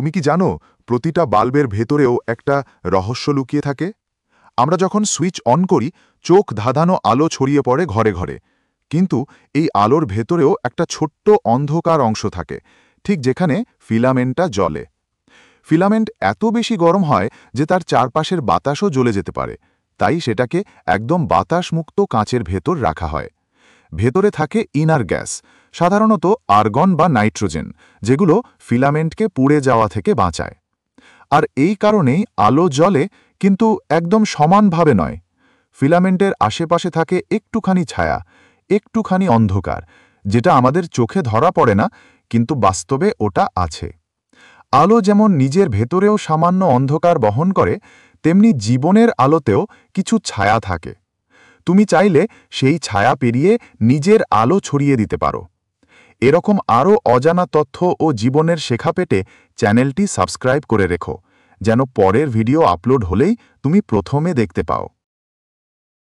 তুমি কি জানো প্রতিটা বাল্বের ভেতরেও একটা রহস্য লুকিয়ে থাকে? আমরা যখন সুইচ অন করি চোখ ধাঁধানো আলো ছড়িয়ে পড়ে ঘরে ঘরে, কিন্তু এই আলোর ভেতরেও একটা ছোট্ট অন্ধকার অংশ থাকে, ঠিক যেখানে ফিলামেন্টটা জ্বলে। ফিলামেন্ট এত বেশি গরম হয় যে তার চারপাশের বাতাসও জ্বলে যেতে পারে, তাই সেটাকে একদম বাতাসমুক্ত কাঁচের ভেতর রাখা হয়। ভেতরে থাকে ইনার গ্যাস, সাধারণত আর্গন বা নাইট্রোজেন, যেগুলো ফিলামেন্টকে পুড়ে যাওয়া থেকে বাঁচায়। আর এই কারণেই আলো জ্বলে, কিন্তু একদম সমানভাবে নয়। ফিলামেন্টের আশেপাশে থাকে একটুখানি ছায়া, একটুখানি অন্ধকার, যেটা আমাদের চোখে ধরা পড়ে না, কিন্তু বাস্তবে ওটা আছে। আলো যেমন নিজের ভেতরেও সামান্য অন্ধকার বহন করে, তেমনি জীবনের আলোতেও কিছু ছায়া থাকে। তুমি চাইলে সেই ছায়া পেরিয়ে নিজের আলো ছড়িয়ে দিতে পারো। এরকম আরও অজানা তথ্য ও জীবনের শেখা পেতে চ্যানেলটি সাবস্ক্রাইব করে রেখো, যেন পরের ভিডিও আপলোড হলেই তুমি প্রথমে দেখতে পাও।